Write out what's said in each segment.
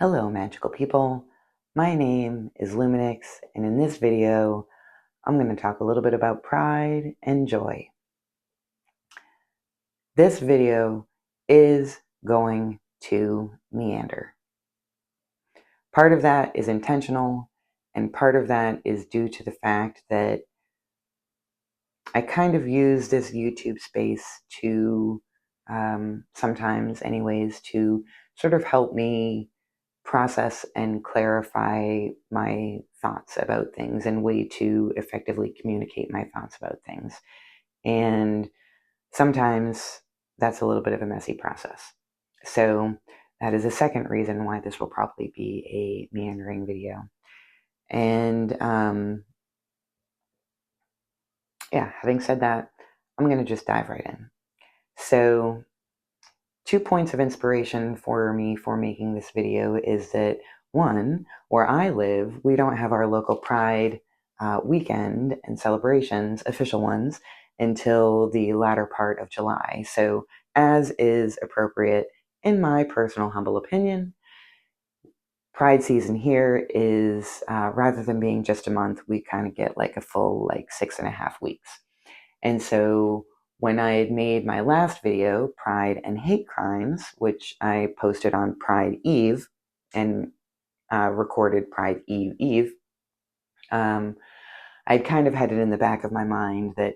Hello, magical people. My name is Luminix, and in this video, I'm going to talk a little bit about pride and joy. This video is going to meander. Part of that is intentional, and part of that is due to the fact that I kind of use this YouTube space to, sometimes anyways, to sort of help me process and clarify my thoughts about things and way to effectively communicate my thoughts about things. And sometimes that's a little bit of a messy process. So that is a second reason why this will probably be a meandering video. And yeah, having said that, I'm going to just dive right in. So 2 points of inspiration for me for making this video is that, one, where I live, we don't have our local Pride weekend and celebrations, official ones, until the latter part of July. So, as is appropriate, in my personal humble opinion, Pride season here is, rather than being just a month, we kind of get like a full 6.5 weeks. And so when I had made my last video, Pride and Hate Crimes, which I posted on Pride Eve and recorded Pride Eve, I'd kind of had it in the back of my mind that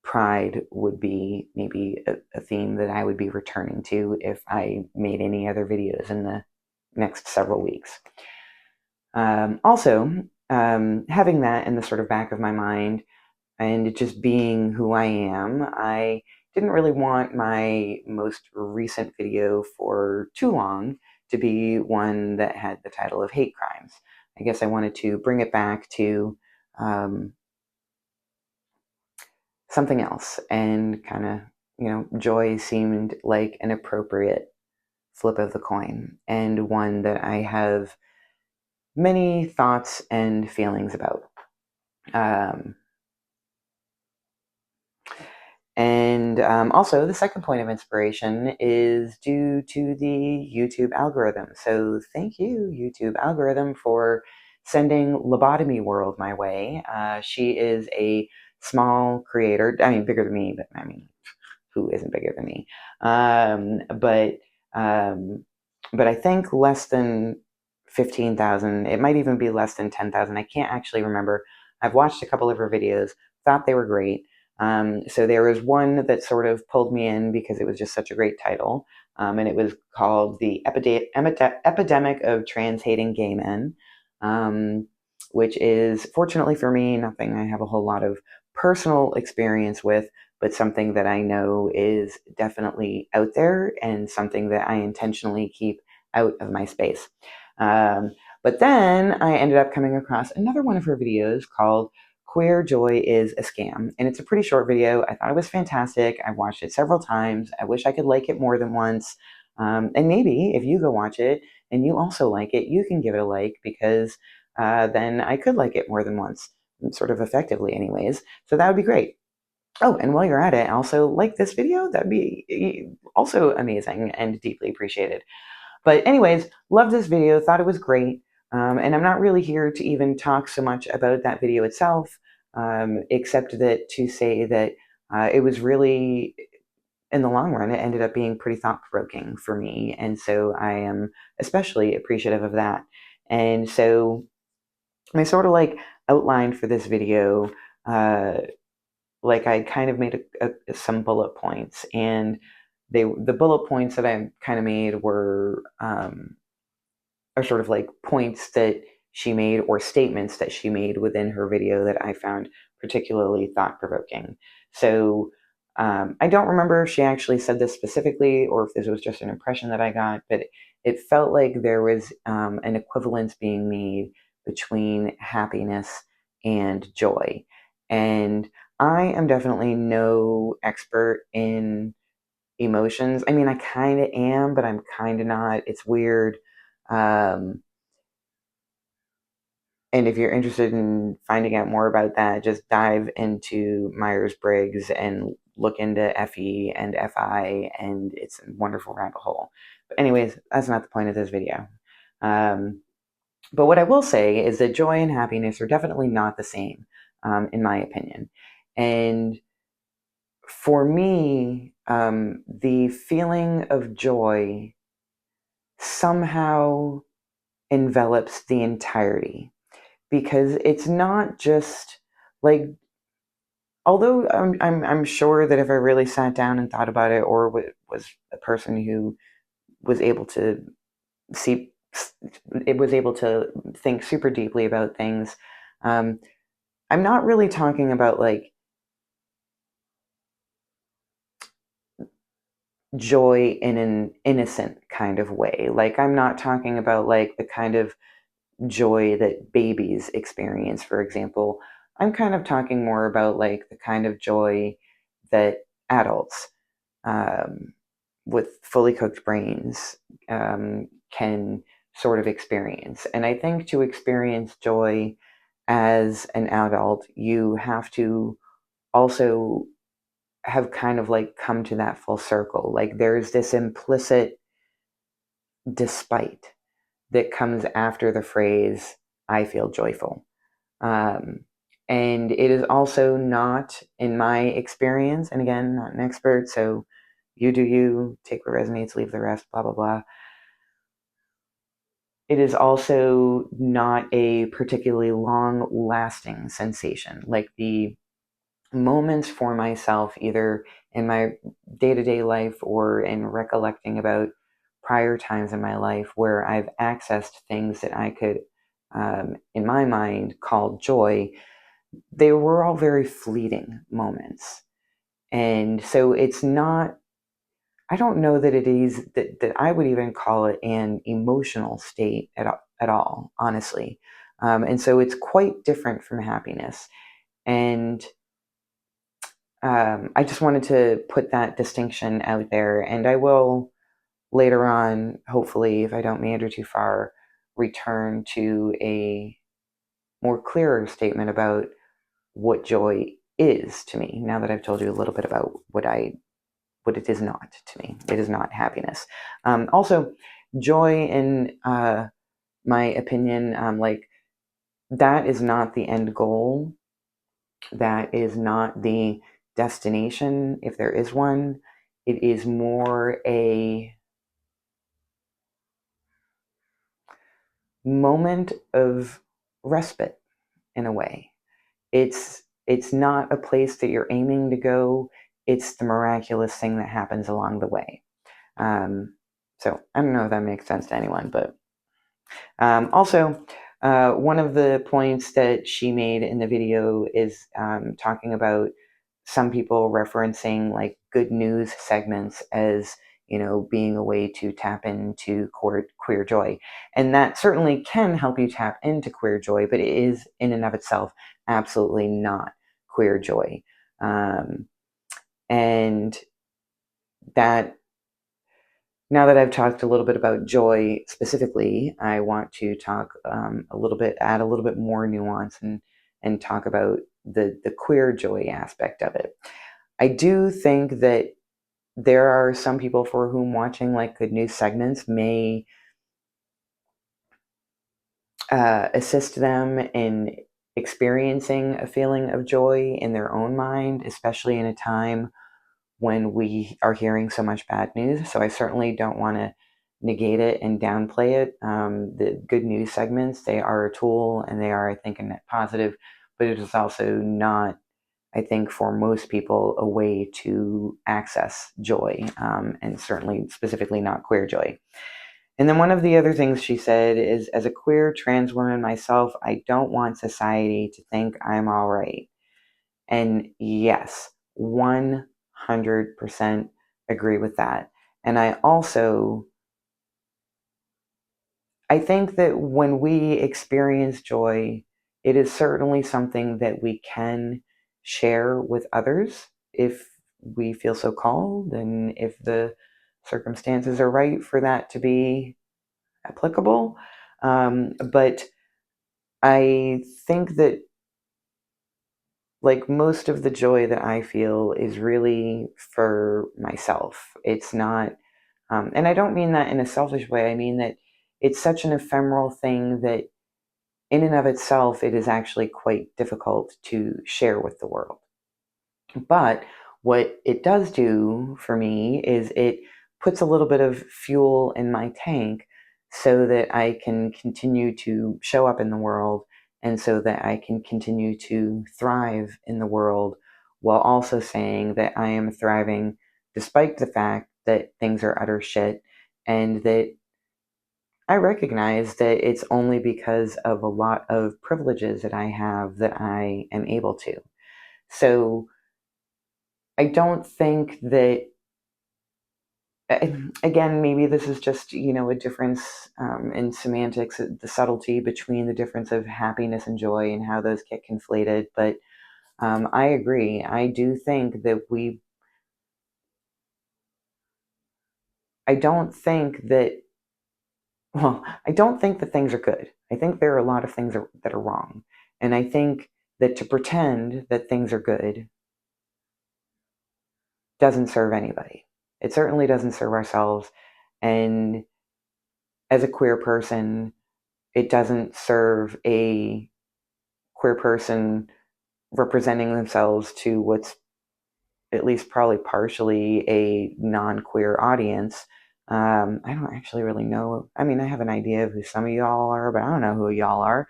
Pride would be maybe a theme that I would be returning to if I made any other videos in the next several weeks. Also, having that in the sort of back of my mind, and just being who I am, I didn't really want my most recent video for too long to be one that had the title of Hate Crimes. I guess I wanted to bring it back to something else, and kind of, joy seemed like an appropriate flip of the coin, and one that I have many thoughts and feelings about. And also, the second point of inspiration is due to the YouTube algorithm. So thank you, YouTube algorithm, for sending Lobotomy World my way. She is a small creator. I mean, bigger than me, but I mean, who isn't bigger than me? But I think less than 15,000. It might even be less than 10,000. I can't actually remember. I've watched a couple of her videos, thought they were great. So there was one that sort of pulled me in because it was just such a great title. And it was called The Epidemic of Trans-Hating Gay Men, which is, fortunately for me, nothing I have a whole lot of personal experience with, but something that I know is definitely out there and something that I intentionally keep out of my space. But then I ended up coming across another one of her videos called Queer Joy is a Scam. And it's a pretty short video. I thought it was fantastic. I watched it several times. I wish I could like it more than once. And maybe if you go watch it and you also like it, you can give it a like, because then I could like it more than once, sort of effectively anyways. So that would be great. Oh, and while you're at it, also like this video. That'd be also amazing and deeply appreciated. But anyways, loved this video, thought it was great. And I'm not really here to even talk so much about that video itself, except that to say that it was really, in the long run, it ended up being pretty thought-provoking for me. And so I am especially appreciative of that. And so my sort of outline for this video, I kind of made some bullet points, and the bullet points that I kind of made were are sort of like points that she made or statements that she made within her video that I found particularly thought-provoking. So I don't remember if she actually said this specifically or if this was just an impression that I got, but it felt like there was an equivalence being made between happiness and joy. And I am definitely no expert in emotions. I mean, I kind of am, but I'm kind of not. It's weird. Um, and if you're interested in finding out more about that, just dive into Myers-Briggs and look into FE and FI, and it's a wonderful rabbit hole. But anyways, that's not the point of this video. Um, but what I will say is that joy and happiness are definitely not the same, in my opinion. And for me, the feeling of joy somehow envelops the entirety, because it's not just like, although I'm sure that if I really sat down and thought about it, or was a person who was able to see, it was able to think super deeply about things, um, I'm not really talking about like joy in an innocent kind of way. Like, I'm not talking about like the kind of joy that babies experience, for example. I'm kind of talking more about like the kind of joy that adults, um, with fully cooked brains, can sort of experience. And I think to experience joy as an adult, you have to also have kind of like come to that full circle. Like, there's this implicit despite that comes after the phrase, I feel joyful. Um, and it is also not, in my experience, and again, not an expert, so you do you, take what resonates, leave the rest, blah, blah, blah. It is also not a particularly long lasting sensation. Like, the moments for myself, either in my day to day life or in recollecting about prior times in my life where I've accessed things that I could, in my mind, call joy, they were all very fleeting moments. And so it's not, I don't know that it is, that I would even call it an emotional state at all, honestly. And so it's quite different from happiness. And I just wanted to put that distinction out there. And I will later on, hopefully, if I don't meander too far, return to a more clearer statement about what joy is to me, now that I've told you a little bit about what it is not to me. It is not happiness. Also, joy, in my opinion, like, that is not the end goal. That is not the destination, if there is one. It is more a moment of respite, in a way. It's not a place that you're aiming to go. It's the miraculous thing that happens along the way. Um, so I don't know if that makes sense to anyone, but also, one of the points that she made in the video is, talking about some people referencing like good news segments as, being a way to tap into queer joy. And that certainly can help you tap into queer joy, but it is in and of itself absolutely not queer joy. And that, now that I've talked a little bit about joy specifically, I want to talk, add a little bit more nuance, and talk about the queer joy aspect of it. I do think that there are some people for whom watching like good news segments may assist them in experiencing a feeling of joy in their own mind, especially in a time when we are hearing so much bad news. So I certainly don't want to negate it and downplay it. The good news segments, they are a tool, and they are, I think, a net positive, but it is also not, I think, for most people, a way to access joy, and certainly specifically not queer joy. And then one of the other things she said is, as a queer trans woman myself, I don't want society to think I'm all right. And yes, 100% agree with that. And I think that when we experience joy, it is certainly something that we can share with others if we feel so called, and if the circumstances are right for that to be applicable. But I think that, like, most of the joy that I feel is really for myself. It's not, and I don't mean that in a selfish way. I mean that it's such an ephemeral thing that in and of itself, it is actually quite difficult to share with the world. But what it does do for me is it puts a little bit of fuel in my tank so that I can continue to show up in the world and so that I can continue to thrive in the world while also saying that I am thriving despite the fact that things are utter shit and that I recognize that it's only because of a lot of privileges that I have that I am able to. So I don't think that, again, maybe this is just, a difference in semantics, the subtlety between the difference of happiness and joy and how those get conflated. But I agree. I do think that I don't think that, well, I don't think that things are good. I think there are a lot of things that are wrong. And I think that to pretend that things are good doesn't serve anybody. It certainly doesn't serve ourselves. And as a queer person, it doesn't serve a queer person representing themselves to what's at least probably partially a non-queer audience. I don't actually really know. I mean, I have an idea of who some of y'all are, but I don't know who y'all are.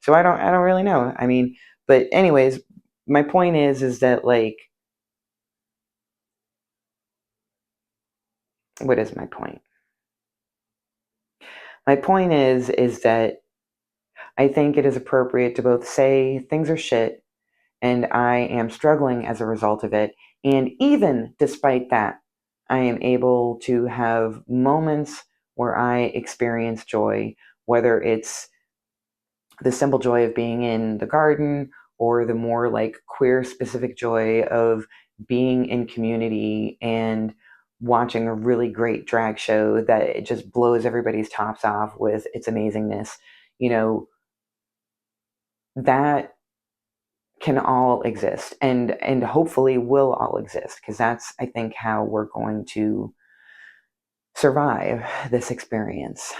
So I don't really know. I mean, but anyways, my point is that, like, what is my point? My point is that I think it is appropriate to both say things are shit and I am struggling as a result of it. And even despite that, I am able to have moments where I experience joy, whether it's the simple joy of being in the garden or the more like queer specific joy of being in community and watching a really great drag show that it just blows everybody's tops off with its amazingness. That can all exist and hopefully will all exist, because that's, I think, how we're going to survive this experience.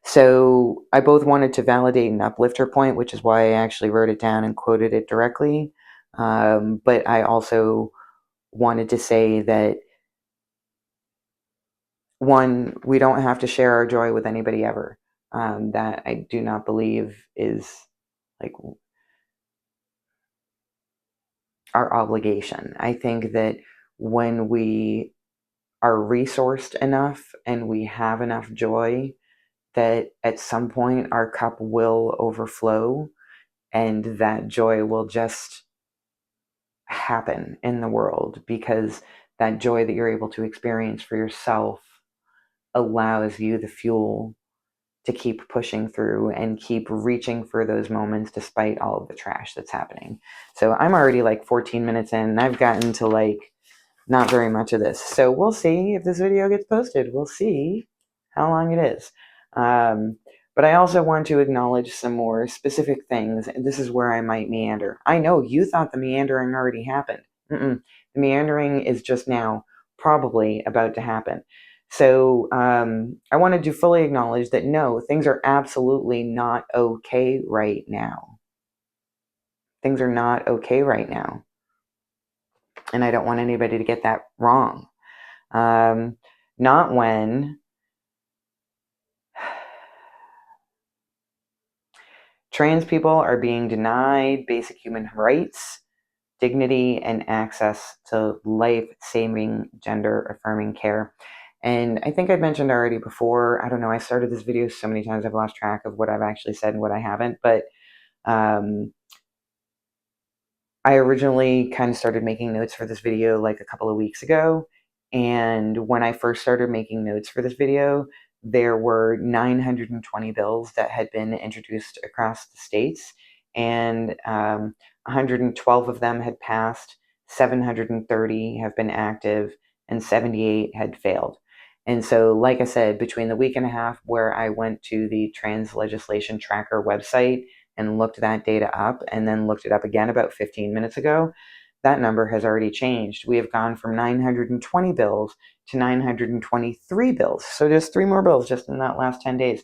So I both wanted to validate and uplift her point, which is why I actually wrote it down and quoted it directly. But I also wanted to say that, one, we don't have to share our joy with anybody ever. That I do not believe is like our obligation. I think that when we are resourced enough and we have enough joy, that at some point our cup will overflow and that joy will just happen in the world, because that joy that you're able to experience for yourself allows you the fuel to keep pushing through and keep reaching for those moments despite all of the trash that's happening. So I'm already like 14 minutes in and I've gotten to like not very much of this. So we'll see if this video gets posted. We'll see how long it is. But I also want to acknowledge some more specific things. And this is where I might meander. I know you thought the meandering already happened. The meandering is just now probably about to happen. So I wanted to fully acknowledge that no, things are absolutely not okay right now. Things are not okay right now. And I don't want anybody to get that wrong. Not when trans people are being denied basic human rights, dignity, and access to life-saving, gender-affirming care. And I think I mentioned already before, I don't know, I started this video so many times I've lost track of what I've actually said and what I haven't, but I originally kind of started making notes for this video like a couple of weeks ago. And when I first started making notes for this video, there were 920 bills that had been introduced across the states, and 112 of them had passed, 730 have been active, and 78 had failed. And so, like I said, between the week and a half where I went to the Trans Legislation Tracker website and looked that data up and then looked it up again about 15 minutes ago, that number has already changed. We have gone from 920 bills to 923 bills. So there's 3 more bills just in that last 10 days.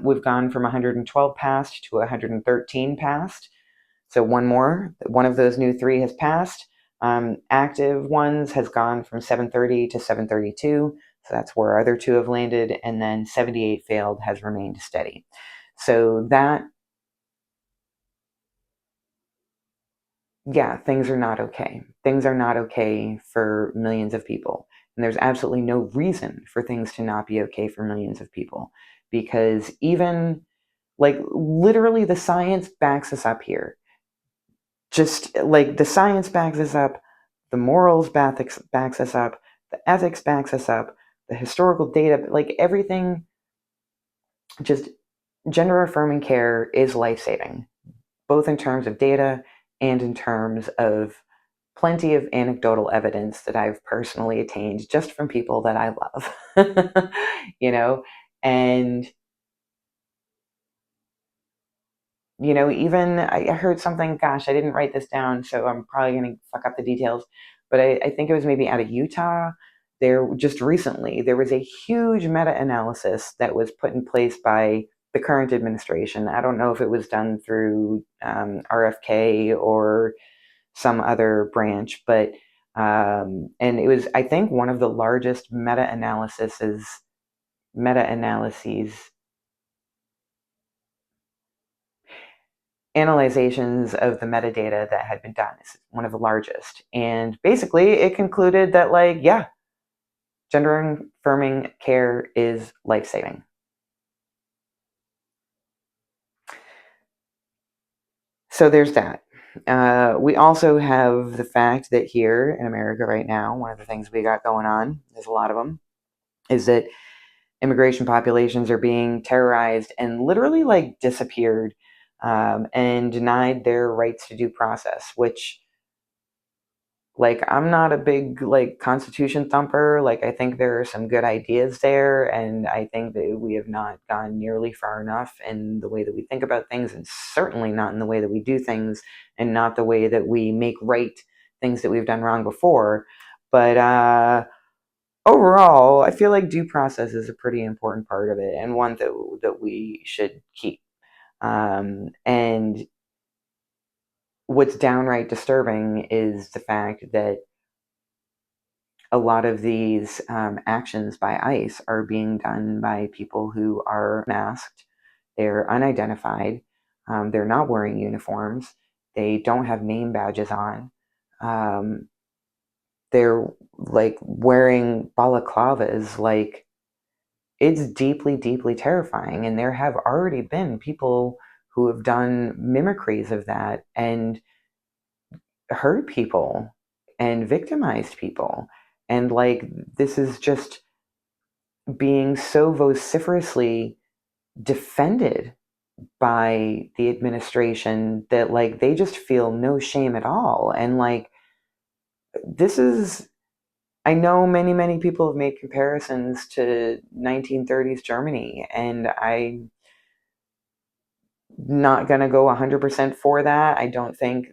We've gone from 112 passed to 113 passed. So one more. One of those new 3 has passed. Active ones has gone from 730 to 732. So that's where our other 2 have landed. And then 78 failed has remained steady. So that, yeah, things are not okay. Things are not okay for millions of people. And there's absolutely no reason for things to not be okay for millions of people. Because even, like, literally the science backs us up here. Just like the science backs us up, the morals backs us up, the ethics backs us up, the historical data, like everything, just gender affirming care is life saving, both in terms of data and in terms of plenty of anecdotal evidence that I've personally attained just from people that I love. you know, and even I heard something, gosh, I didn't write this down, so I'm probably going to fuck up the details, but I think it was maybe out of Utah. There, just recently, there was a huge meta-analysis that was put in place by the current administration. I don't know if it was done through RFK or some other branch, but and it was, I think, one of the largest meta-analyses analyzations of the metadata that had been done. It's one of the largest. And basically, it concluded that, like, yeah, gender affirming care is life saving. So there's that. We also have the fact that here in America right now, one of the things we got going on, there's a lot of them, is that immigration populations are being terrorized and literally like disappeared, and denied their rights to due process, which, like, I'm not a big like constitution thumper. Like, I think there are some good ideas there, and I think that we have not gone nearly far enough in the way that we think about things, and certainly not in the way that we do things, and not the way that we make right things that we've done wrong before. But overall, I feel like due process is a pretty important part of it, and one that we should keep. And what's downright disturbing is the fact that a lot of these actions by ICE are being done by people who are masked, they're unidentified, they're not wearing uniforms, they don't have name badges on, um, they're like wearing balaclavas. Like, it's deeply, deeply terrifying. And there have already been people who have done mimicries of that and hurt people and victimized people. And like, this is just being so vociferously defended by the administration that, like, they just feel no shame at all. And like, this is, I know many, many people have made comparisons to 1930s Germany, and I'm not going to go 100% for that. I don't think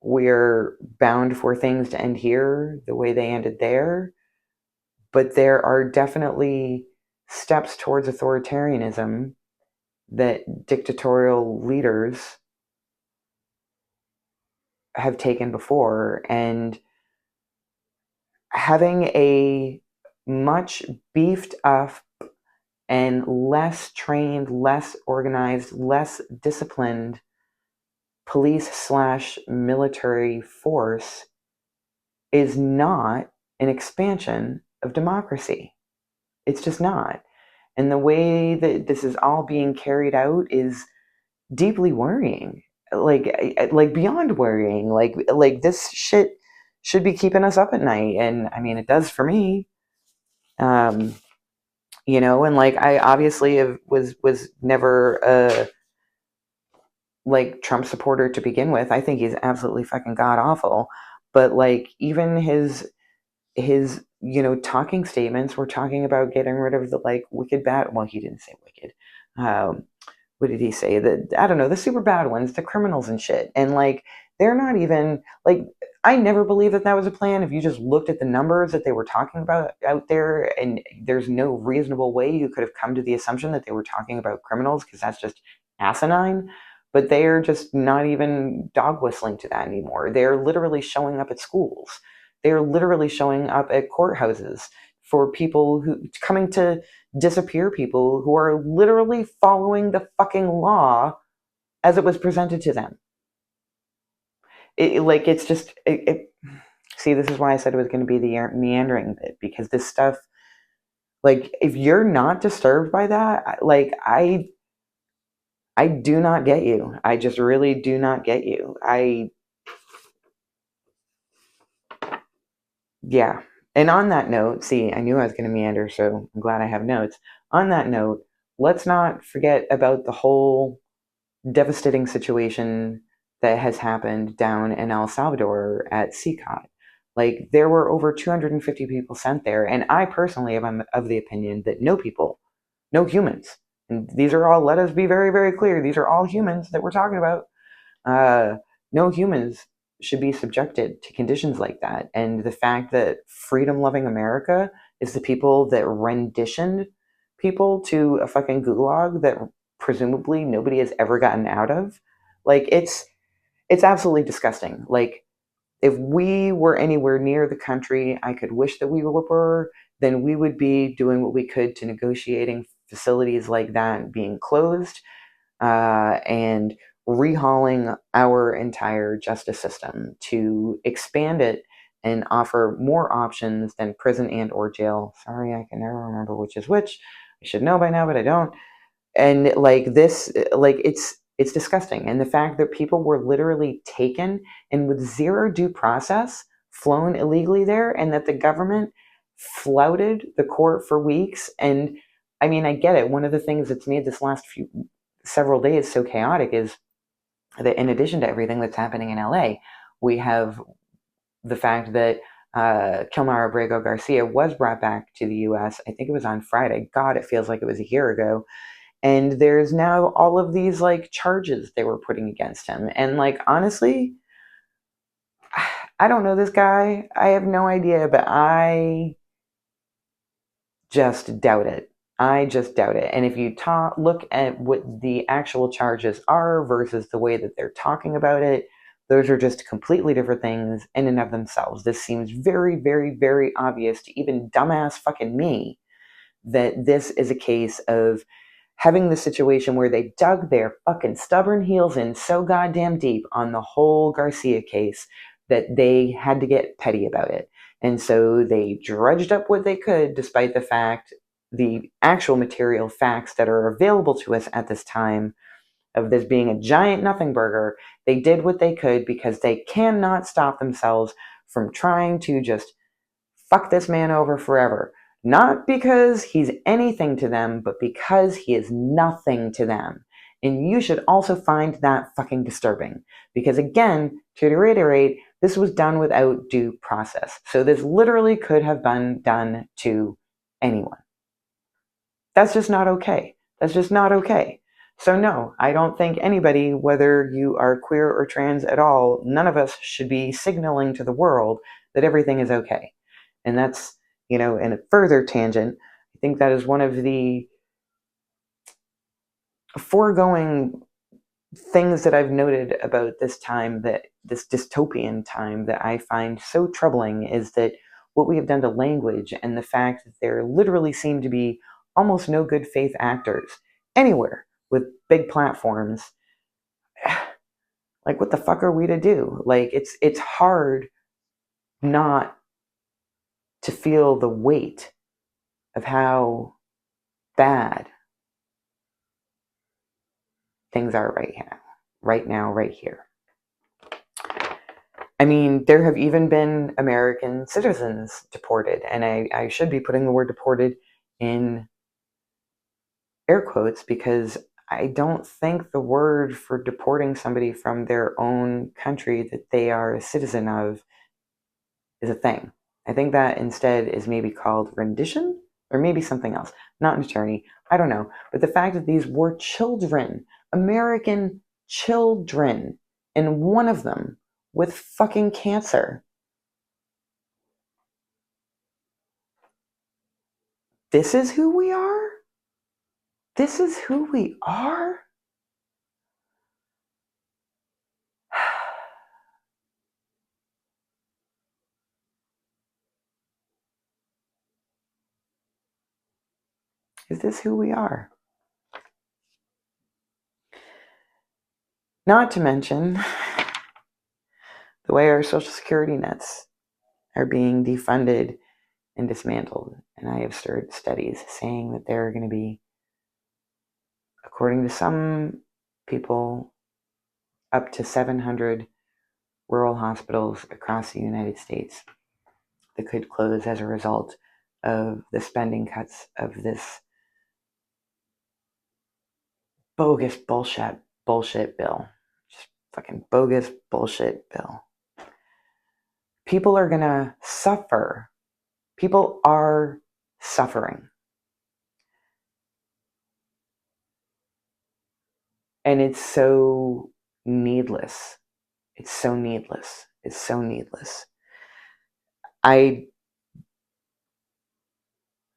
we're bound for things to end here the way they ended there. But there are definitely steps towards authoritarianism that dictatorial leaders have taken before. And having a much beefed up and less trained, less organized, less disciplined police slash military force is not an expansion of democracy. It's just not. And the way that this is all being carried out is deeply worrying. Like beyond worrying. Like this shit should be keeping us up at night, and I mean, it does for me. Um, and like, I obviously was never a like Trump supporter to begin with. I think he's absolutely fucking god awful. But like, even his talking statements were talking about getting rid of the like wicked bad. Well, he didn't say wicked. What did he say? That, I don't know, the super bad ones, the criminals and shit. And like, they're not even like, I never believed that that was a plan. If you just looked at the numbers that they were talking about out there, and there's no reasonable way you could have come to the assumption that they were talking about criminals, because that's just asinine. But they are just not even dog whistling to that anymore. They're literally showing up at schools. They're literally showing up at courthouses for people who coming to disappear people who are literally following the fucking law as it was presented to them. Like, it's just see, this is why I said it was going to be the meandering bit, because this stuff, like, if you're not disturbed by that, like, I do not get you. I just really do not get you. Yeah. And on that note, see, I knew I was going to meander, so I'm glad I have notes. On that note, let's not forget about the whole devastating situation that has happened down in El Salvador at CCOT. Like, there were over 250 people sent there, and I personally am of the opinion that no people, no humans, and these are all, let us be very, very clear, these are all humans that we're talking about. No humans should be subjected to conditions like that. And the fact that freedom loving America is the people that renditioned people to a fucking gulag that presumably nobody has ever gotten out of, like, it's absolutely disgusting. Like, if we were anywhere near the country I could wish that we were, then we would be doing what we could to negotiating facilities like that being closed, and rehauling our entire justice system to expand it and offer more options than prison and or jail. Sorry, I can never remember which is which. I should know by now, but I don't. And like this, like, it's disgusting. And the fact that people were literally taken and with zero due process flown illegally there, and that the government flouted the court for weeks. And I mean, I get it. One of the things that's made this last few several days so chaotic is that, in addition to everything that's happening in LA, we have the fact that Kilmar Abrego Garcia was brought back to the US. I think it was on Friday. God, it feels like it was a year ago. And there's now all of these like charges they were putting against him. And like, honestly, I don't know this guy. I have no idea, but I just doubt it. I just doubt it. And if you look at what the actual charges are versus the way that they're talking about it, those are just completely different things in and of themselves. This seems very, very, very obvious to even dumbass fucking me that this is a case of having the situation where they dug their fucking stubborn heels in so goddamn deep on the whole Garcia case that they had to get petty about it. And so they dredged up what they could, despite the fact, the actual material facts that are available to us at this time, of this being a giant nothing burger. They did what they could because they cannot stop themselves from trying to just fuck this man over forever. Not because he's anything to them, but because he is nothing to them. And you should also find that fucking disturbing. Because again, to reiterate, this was done without due process. So this literally could have been done to anyone. That's just not okay. That's just not okay. So no, I don't think anybody, whether you are queer or trans at all, none of us should be signaling to the world that everything is okay. And that's, in a further tangent, I think that is one of the foregoing things that I've noted about this time, that this dystopian time, that I find so troubling, is that what we have done to language, and the fact that there literally seem to be almost no good faith actors anywhere with big platforms. Like, what the fuck are we to do? Like, it's hard not to feel the weight of how bad things are right now, right here. I mean, there have even been American citizens deported, and I should be putting the word deported in air quotes, because I don't think the word for deporting somebody from their own country that they are a citizen of is a thing. I think that instead is maybe called rendition, or maybe something else. Not an attorney. I don't know. But the fact that these were children, American children, and one of them with fucking cancer. This is who we are? This is who we are? Is this who we are? Not to mention the way our social security nets are being defunded and dismantled. And I have started studies saying that there are going to be, according to some people, up to 700 rural hospitals across the United States that could close as a result of the spending cuts of this bogus bullshit bill. Just fucking bogus bullshit bill. People are gonna suffer. People are suffering. And it's so needless. It's so needless. It's so needless.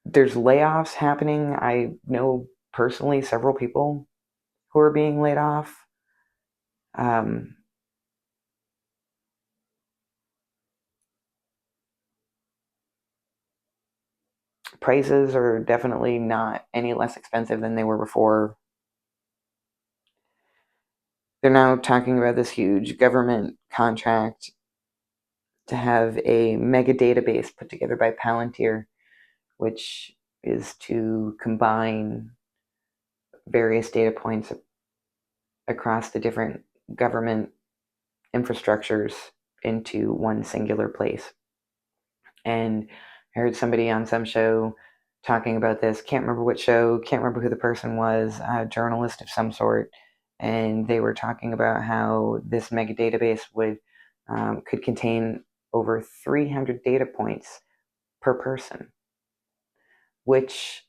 There's layoffs happening. I know personally several people who are being laid off. Prices are definitely not any less expensive than they were before. They're now talking about this huge government contract to have a mega database put together by Palantir, which is to combine various data points across the different government infrastructures into one singular place. And I heard somebody on some show talking about this. Can't remember what show, can't remember who the person was, a journalist of some sort. And they were talking about how this mega database could contain over 300 data points per person, which,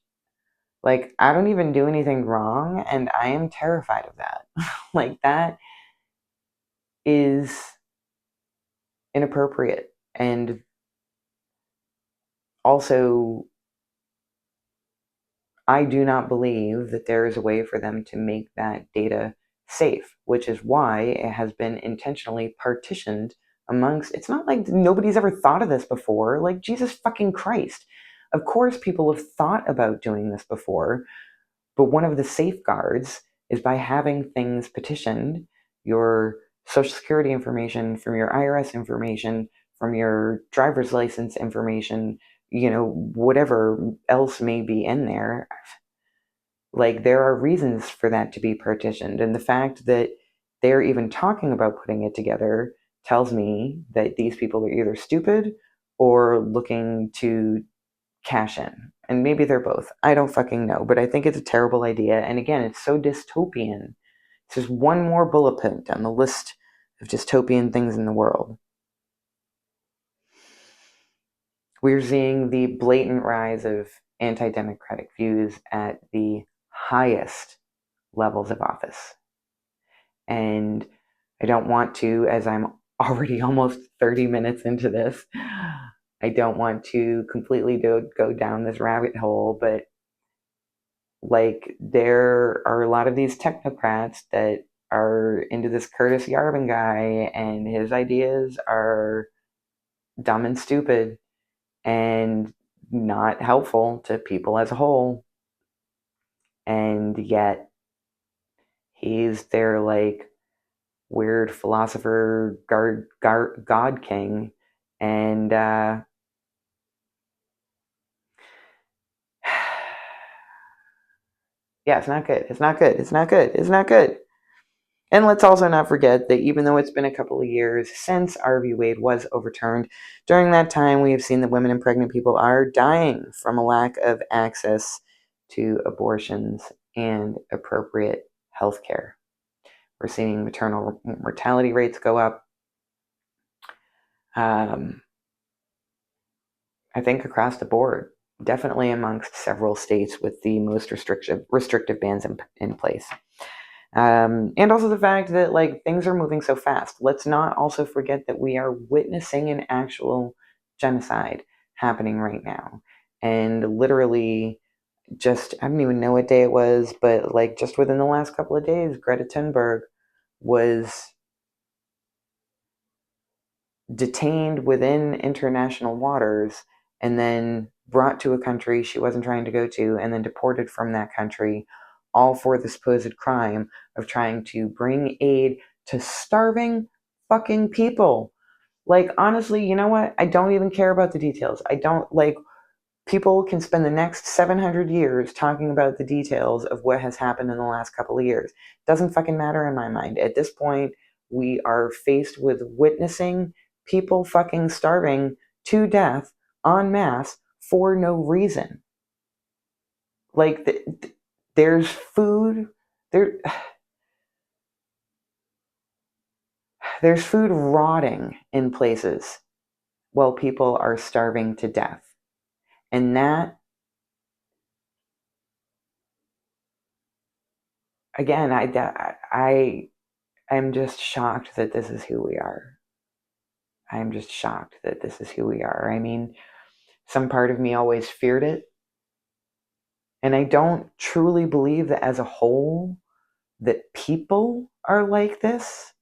like, I don't even do anything wrong, and I am terrified of that. Like, that is inappropriate. And also, I do not believe that there is a way for them to make that data safe, which is why it has been intentionally partitioned amongst. It's not like nobody's ever thought of this before. Like, Jesus fucking Christ. Of course, people have thought about doing this before, but one of the safeguards is by having things petitioned, your social security information from your IRS information, from your driver's license information, whatever else may be in there. Like, there are reasons for that to be partitioned. And the fact that they're even talking about putting it together tells me that these people are either stupid or looking to cash in. And maybe they're both. I don't fucking know. But I think it's a terrible idea. And again, it's so dystopian. It's just one more bullet point on the list of dystopian things in the world. We're seeing the blatant rise of anti-democratic views at the highest levels of office. And I don't want to, as I'm already almost 30 minutes into this, I don't want to completely go down this rabbit hole, but like, there are a lot of these technocrats that are into this Curtis Yarvin guy, and his ideas are dumb and stupid and not helpful to people as a whole. And yet he's their, like, weird philosopher god king. And yeah, it's not good. It's not good. It's not good. It's not good. And let's also not forget that even though it's been a couple of years since Roe v. Wade was overturned, during that time we have seen that women and pregnant people are dying from a lack of access to abortions and appropriate health care. We're seeing maternal mortality rates go up. I think across the board, definitely amongst several states with the most restrictive bans in place. And also the fact that like things are moving so fast. Let's not also forget that we are witnessing an actual genocide happening right now. And literally, just I don't even know what day it was, but like just within the last couple of days, Greta Thunberg was detained within international waters and then brought to a country she wasn't trying to go to and then deported from that country, all for the supposed crime of trying to bring aid to starving fucking people. Like, honestly, you know what? I don't even care about the details. I don't like people can spend the next 700 years talking about the details of what has happened in the last couple of years. Doesn't fucking matter in my mind. At this point, we are faced with witnessing people fucking starving to death en masse for no reason. Like, there's food, there, there's food rotting in places while people are starving to death. And that, again, I'm just shocked that this is who we are. I'm just shocked that this is who we are. I mean, some part of me always feared it. And I don't truly believe that as a whole, that people are like this.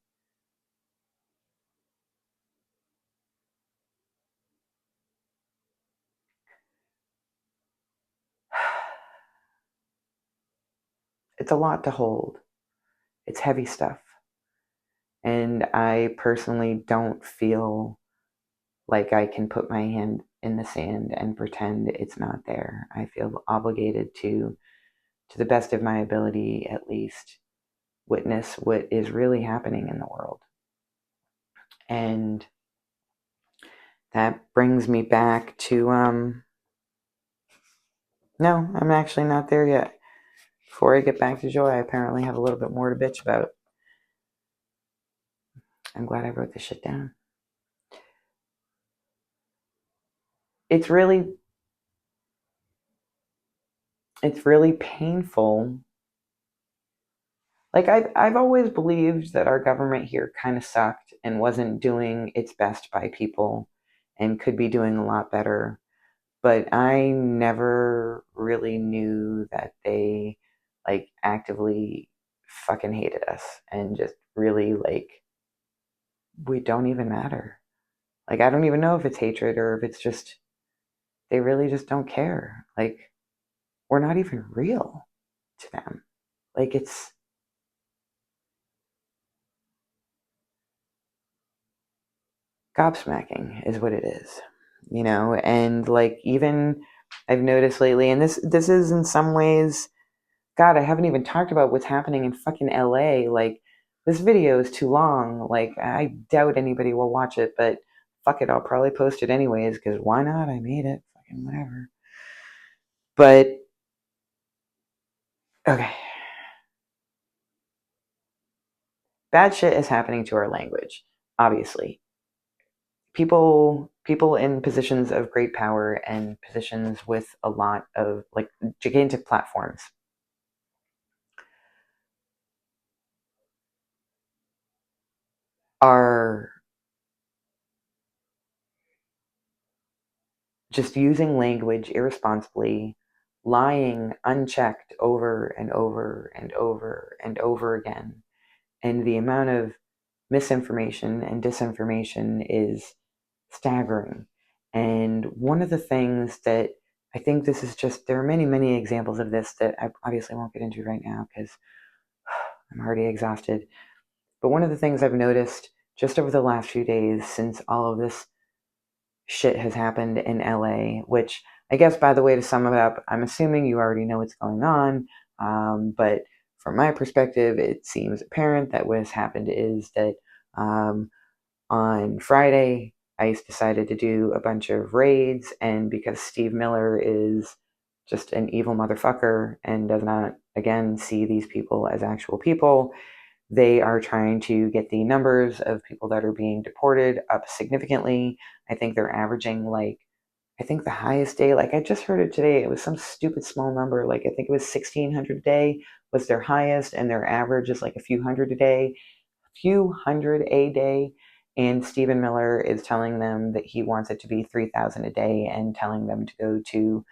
It's a lot to hold. It's heavy stuff. And I personally don't feel like I can put my hand in the sand and pretend it's not there. I feel obligated to the best of my ability, at least, witness what is really happening in the world. And that brings me back to no, I'm actually not there yet. Before I get back to joy, I apparently have a little bit more to bitch about. I'm glad I wrote this shit down. It's really it's really painful. Like I've always believed that our government here kind of sucked and wasn't doing its best by people and could be doing a lot better. But I never really knew that they like actively fucking hated us and just really like we don't even matter. Like I don't even know if it's hatred or if it's just they really just don't care. Like we're not even real to them. Like it's gobsmacking is what it is. You know, and like even I've noticed lately and this is in some ways God, I haven't even talked about what's happening in fucking LA. Like, this video is too long. Like, I doubt anybody will watch it, but fuck it, I'll probably post it anyways, because why not? I made it. Fucking whatever. But, okay. Bad shit is happening to our language, obviously. People in positions of great power and positions with a lot of, like, gigantic platforms are just using language irresponsibly, lying unchecked over and over and over and over again. And the amount of misinformation and disinformation is staggering. And one of the things that I think this is just, there are many, many examples of this that I obviously won't get into right now because I'm already exhausted. But one of the things I've noticed just over the last few days since all of this shit has happened in LA, which I guess, by the way, to sum it up, I'm assuming you already know what's going on. But from my perspective, it seems apparent that what has happened is that um, on Friday, ICE decided to do a bunch of raids, and because Steve Miller is just an evil motherfucker and does not, again, see these people as actual people, they are trying to get the numbers of people that are being deported up significantly. I think they're averaging like, I think the highest day, like I just heard it today, it was some stupid small number. Like I think it was 1,600 a day, was their highest, and their average is like a few hundred a day. Few hundred a day. And Stephen Miller is telling them that he wants it to be 3,000 a day and telling them to go to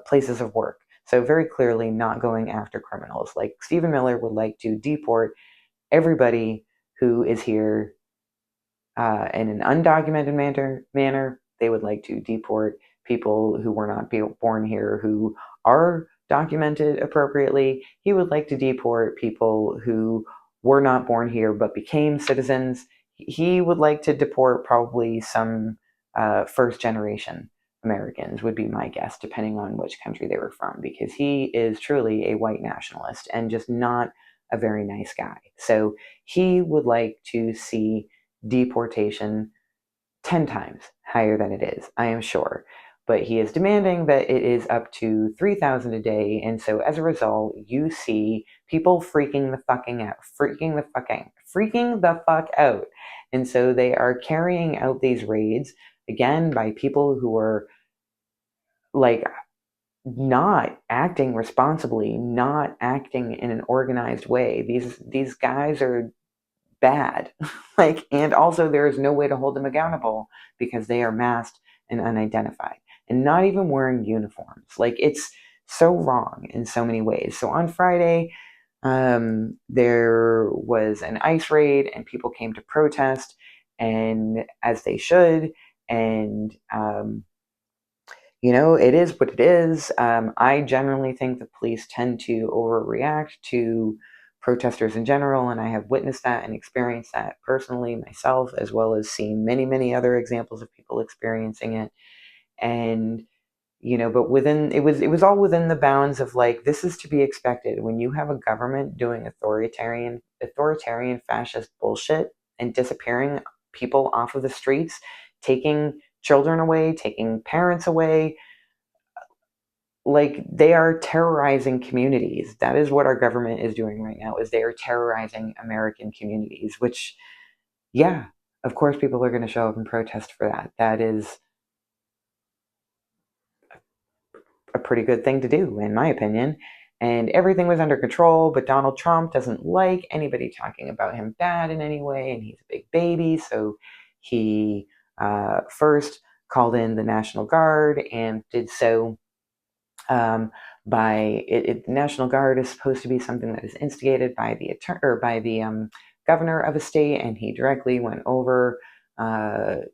places of work. So very clearly not going after criminals. Like Stephen Miller would like to deport everybody who is here in an undocumented manner. They would like to deport people who were not born here who are documented appropriately. He would like to deport people who were not born here but became citizens. He would like to deport probably some first generation Americans, would be my guess, depending on which country they were from, because he is truly a white nationalist and just not a very nice guy. So he would like to see deportation 10 times higher than it is, I am sure. But he is demanding that it is up to 3,000 a day. And so as a result, you see people freaking the fucking out, freaking the fuck out. And so they are carrying out these raids, again, by people who are like not acting responsibly, not acting in an organized way. These guys are bad. And also there is no way to hold them accountable because they are masked and unidentified and not even wearing uniforms. It's so wrong in so many ways. So on Friday, there was an ICE raid and people came to protest, and as they should. And it is what it is. I generally think the police tend to overreact to protesters in general, and I have witnessed that and experienced that personally myself, as well as seen many, many other examples of people experiencing it. And but it was all within the bounds of this is to be expected when you have a government doing authoritarian fascist bullshit and disappearing people off of the streets, taking children away, taking parents away. They are terrorizing communities. That is what our government is doing right now, is they are terrorizing American communities, which, yeah, of course people are going to show up and protest for that. That is a pretty good thing to do, in my opinion. And everything was under control, but Donald Trump doesn't like anybody talking about him bad in any way, and he's a big baby, so he first called in the National Guard and did so the National Guard is supposed to be something that is instigated by the governor of a state, and he directly went over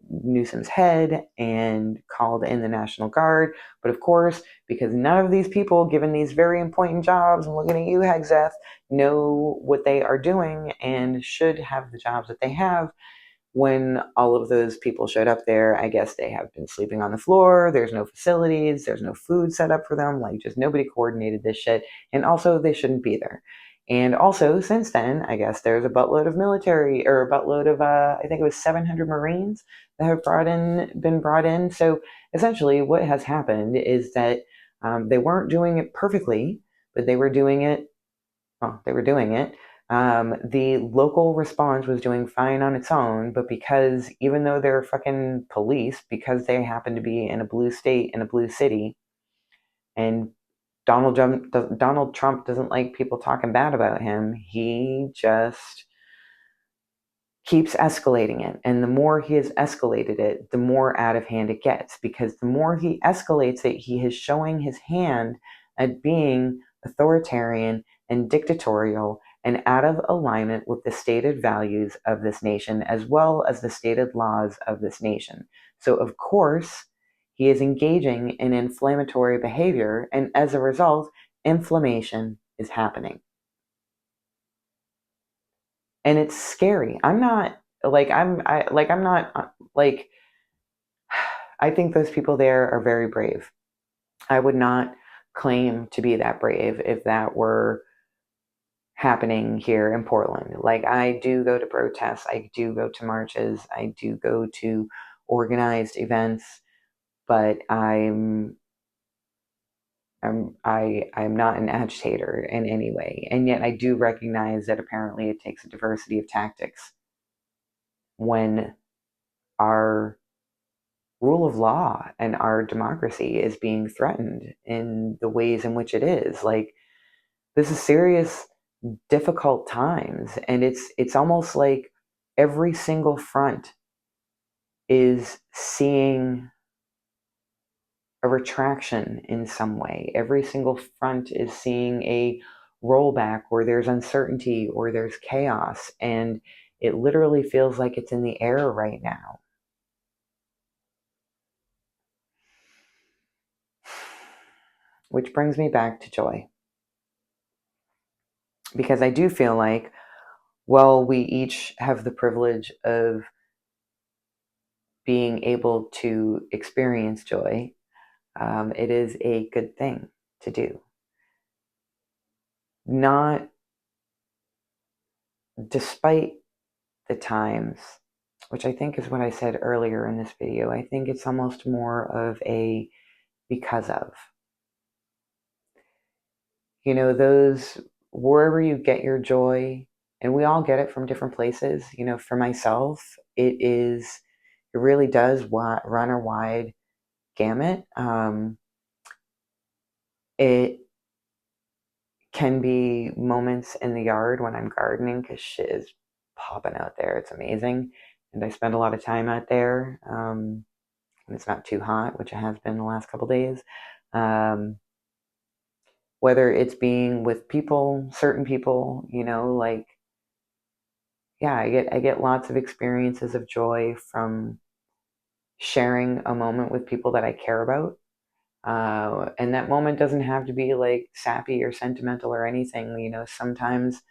Newsom's head and called in the National Guard. But of course, because none of these people given these very important jobs, I'm looking at you, Hegseth, know what they are doing and should have the jobs that they have. When all of those people showed up there, I guess they have been sleeping on the floor. There's no facilities. There's no food set up for them. Just nobody coordinated this shit. And also, they shouldn't be there. And also, since then, I guess there's a buttload of military, or a buttload of, I think it was 700 Marines that have been brought in. So essentially, what has happened is that they weren't doing it perfectly, but they were doing it. Well, they were doing it. The local response was doing fine on its own, but because even though they're fucking police, because they happen to be in a blue state, in a blue city, and Donald Trump doesn't like people talking bad about him, he just keeps escalating it. And the more he has escalated it, the more out of hand it gets, because the more he escalates it, he is showing his hand at being authoritarian and dictatorial and out of alignment with the stated values of this nation, as well as the stated laws of this nation. So, of course, he is engaging in inflammatory behavior, and as a result, inflammation is happening. And it's scary. I'm not I'm not I think those people there are very brave. I would not claim to be that brave if that were happening here in Portland. I do go to protests, I do go to marches, I do go to organized events, but I'm not an agitator in any way. And yet I do recognize that apparently it takes a diversity of tactics when our rule of law and our democracy is being threatened in the ways in which it is. this is serious, difficult times, and it's almost like every single front is seeing a retraction in some way. Every single front is seeing a rollback, or there's uncertainty, or there's chaos, and it literally feels like it's in the air right now. Which brings me back to joy. Because I do feel like, well, we each have the privilege of being able to experience joy. It is a good thing to do. Not despite the times, which I think is what I said earlier in this video. I think it's almost more of a because of. You know, those, wherever you get your joy, and we all get it from different places. You know, for myself, it really does run a wide gamut. It can be moments in the yard when I'm gardening, because shit is popping out there. It's amazing. And I spend a lot of time out there when it's not too hot, which it has been the last couple days. Whether it's being with people, certain people, you know, like, yeah, I get lots of experiences of joy from sharing a moment with people that I care about. And that moment doesn't have to be like sappy or sentimental or anything. You know, sometimes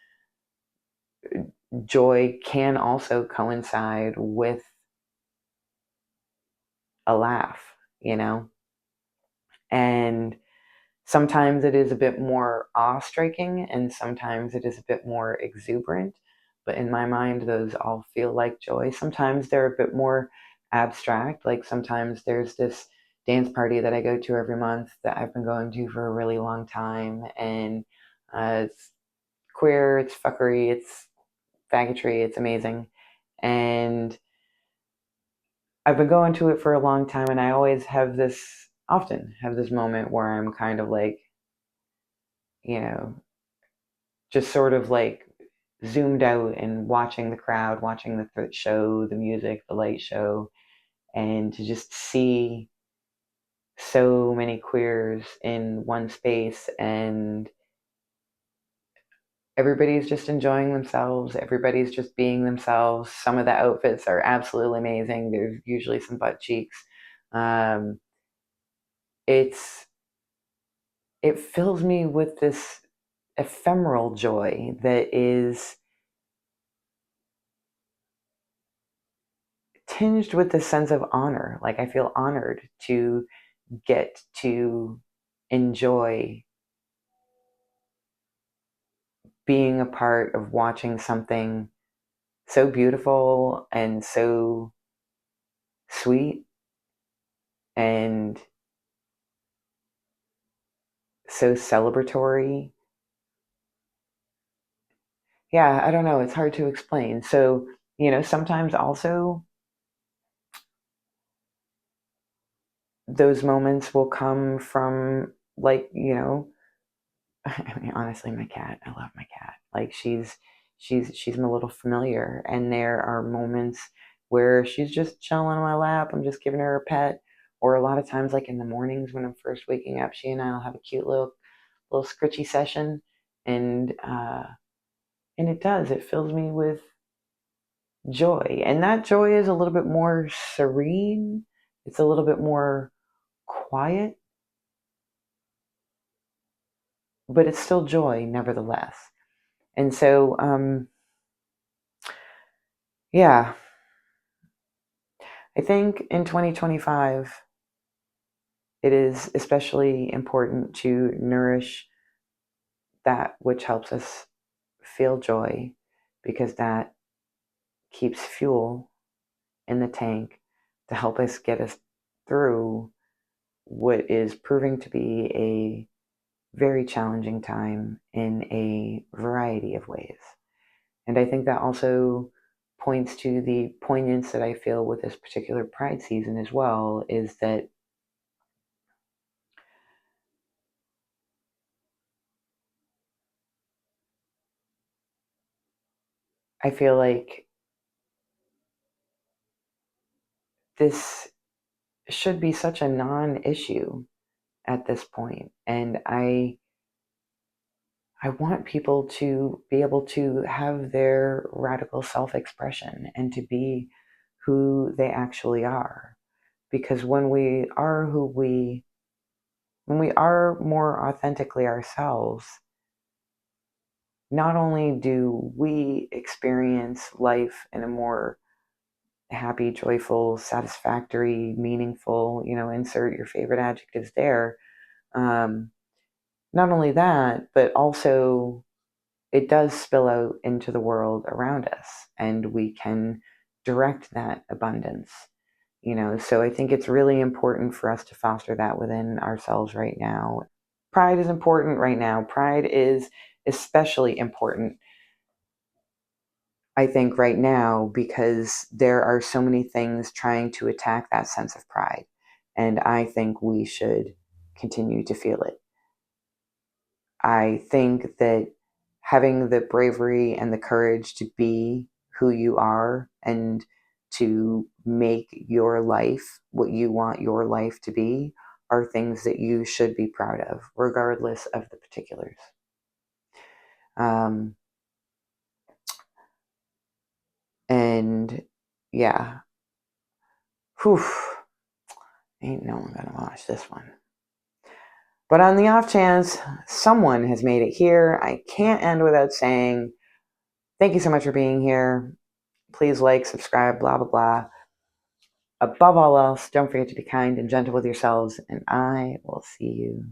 joy can also coincide with a laugh, you know? And sometimes it is a bit more awe-striking, and sometimes it is a bit more exuberant. But in my mind, those all feel like joy. Sometimes they're a bit more abstract. Like sometimes there's this dance party that I go to every month that I've been going to for a really long time. And it's queer, it's fuckery, it's faggotry, it's amazing. And I've been going to it for a long time, and I often have this moment where I'm kind of like, you know, just sort of like zoomed out and watching the crowd, watching the show, the music, the light show, and to just see so many queers in one space, and everybody's just enjoying themselves. Everybody's just being themselves. Some of the outfits are absolutely amazing. There's usually some butt cheeks. Um, it's it fills me with this ephemeral joy that is tinged with this sense of honor. Like I feel honored to get to enjoy being a part of watching something so beautiful and so sweet and so celebratory. Yeah, I don't know. It's hard to explain. So, you know, sometimes also those moments will come from, like, you know, I mean, honestly, my cat. I love my cat. Like she's my little familiar, and there are moments where she's just chilling on my lap. I'm just giving her a pet, or a lot of times, like in the mornings when I'm first waking up, she and I'll have a cute little scritchy session, and it fills me with joy, and that joy is a little bit more serene. It's a little bit more quiet, but it's still joy nevertheless. And so, yeah, I think in 2025, it is especially important to nourish that which helps us feel joy, because that keeps fuel in the tank to help us get us through what is proving to be a very challenging time in a variety of ways. And I think that also points to the poignance that I feel with this particular Pride season as well, is that I feel like this should be such a non-issue at this point. And I want people to be able to have their radical self-expression and to be who they actually are. Because when we are more authentically ourselves, not only do we experience life in a more happy, joyful, satisfactory, meaningful, insert your favorite adjectives there. Um, Not only that, but also it does spill out into the world around us and we can direct that abundance. So I think it's really important for us to foster that within ourselves right now. Pride is important right now. Pride is especially important, I think, right now, because there are so many things trying to attack that sense of pride. And I think we should continue to feel it. I think that having the bravery and the courage to be who you are and to make your life what you want your life to be are things that you should be proud of, regardless of the particulars. Um, and yeah, whew, ain't no one gonna watch this one. But on the off chance someone has made it here, I can't end without saying thank you so much for being here. Please like, subscribe, blah, blah, blah. Above all else, don't forget to be kind and gentle with yourselves, and I will see you